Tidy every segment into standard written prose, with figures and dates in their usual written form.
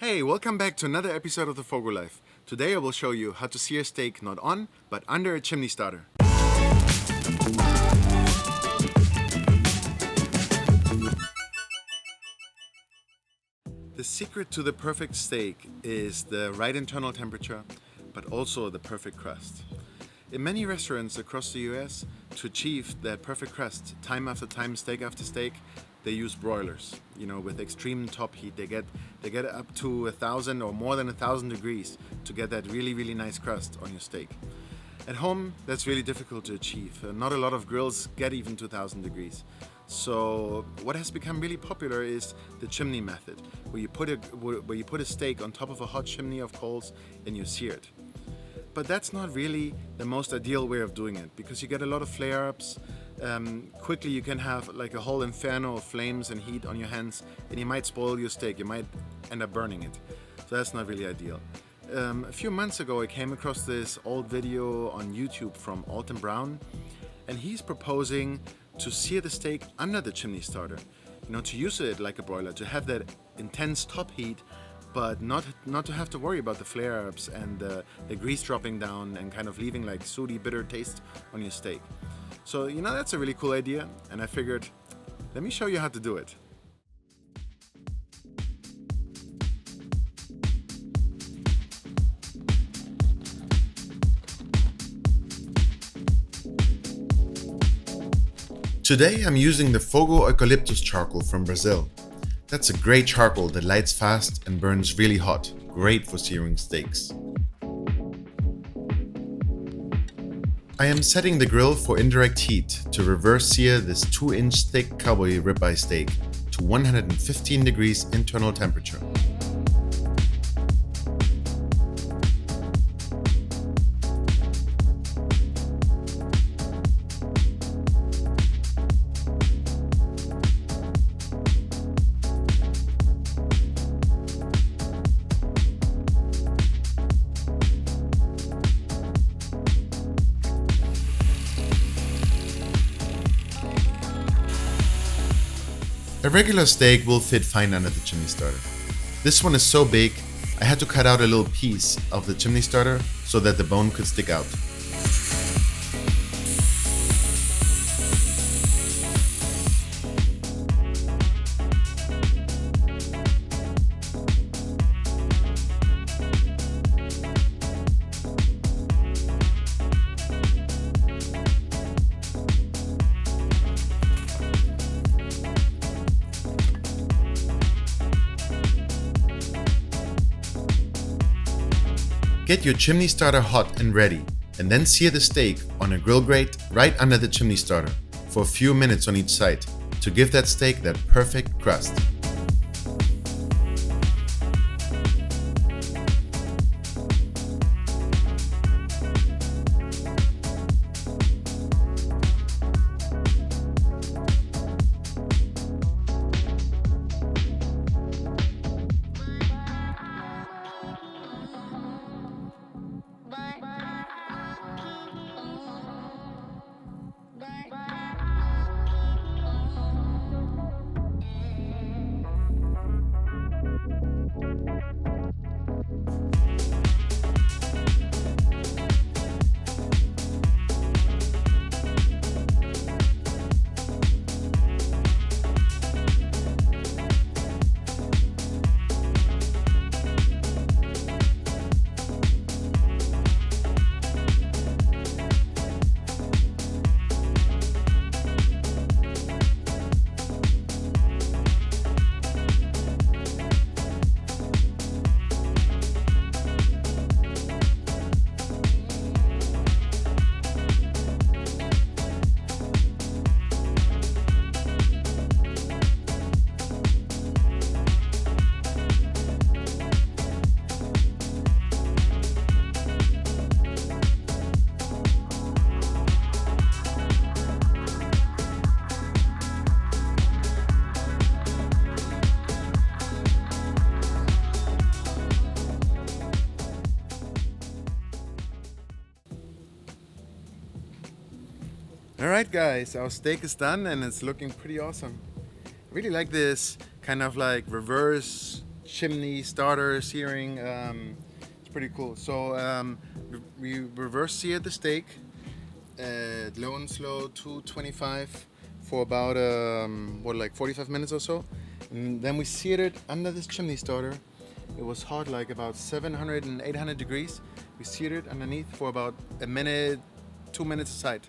Hey, welcome back to another episode of the FOGO Life. Today I will show you how to sear steak not on, but under a chimney starter. The secret to the perfect steak is the right internal temperature, but also the perfect crust. In many restaurants across the US, to achieve that perfect crust, time after time, steak after steak, they use broilers. With extreme top heat, they get up to 1,000 or more than 1,000 degrees to get that really nice crust on your steak. At home, that's really difficult to achieve. Not a lot of grills get even to 1,000 degrees. So what has become really popular is the chimney method, where you put a steak on top of a hot chimney of coals and you sear it. But that's not really the most ideal way of doing it, because you get a lot of flare-ups. Quickly you can have like a whole inferno of flames and heat on your hands, and you might spoil your steak. You might end up burning it. So that's not really ideal. A few months ago I came across this old video on YouTube from Alton Brown, and he's proposing to sear the steak under the chimney starter. To use it like a broiler, to have that intense top heat, but not to have to worry about the flare-ups and the grease dropping down and kind of leaving like sooty, bitter taste on your steak. So, that's a really cool idea, and I figured, let me show you how to do it. Today I'm using the FOGO eucalyptus charcoal from Brazil. That's a great charcoal that lights fast and burns really hot, great for searing steaks. I am setting the grill for indirect heat to reverse sear this 2-inch thick cowboy ribeye steak to 115 degrees internal temperature. A regular steak will fit fine under the chimney starter. This one is so big, I had to cut out a little piece of the chimney starter so that the bone could stick out. Get your chimney starter hot and ready, and then sear the steak on a grill grate right under the chimney starter for a few minutes on each side to give that steak that perfect crust. Alright guys, our steak is done and it's looking pretty awesome. I really like this kind of like reverse chimney, starter, searing. It's pretty cool. So we reverse seared the steak at low and slow 225 for about like 45 minutes or so, and then we seared it under this chimney starter. It was hot, like about 700 and 800 degrees. We seared it underneath for about a minute, 2 minutes aside.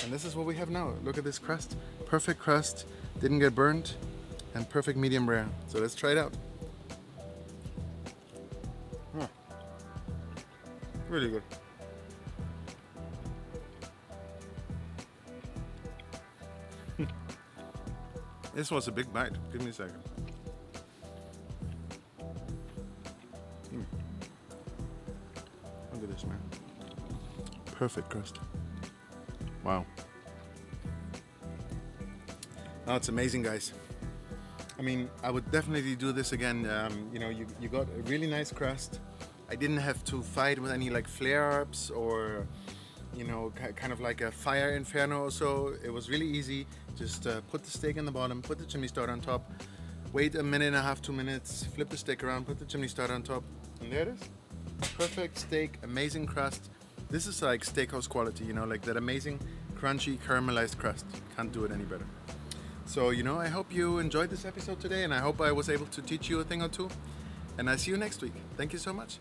And this is what we have now. Look at this crust. Perfect crust, didn't get burnt, and perfect medium rare. So let's try it out. Really good. This was a big bite. Give me a second. Look at this, man. Perfect crust. Wow. Oh, it's amazing, guys. I mean, I would definitely do this again. You know, you got a really nice crust. I didn't have to fight with any like flare-ups or, you know, kind of like a fire inferno or so. It was really easy. Just put the steak in the bottom, put the chimney starter on top, wait a minute and a half, 2 minutes, flip the steak around, put the chimney starter on top, and there it is. Perfect steak, amazing crust. This is like steakhouse quality, you know, like that amazing crunchy caramelized crust. Can't do it any better. So, you know, I hope you enjoyed this episode today, and I hope I was able to teach you a thing or two. And I see you next week. Thank you so much.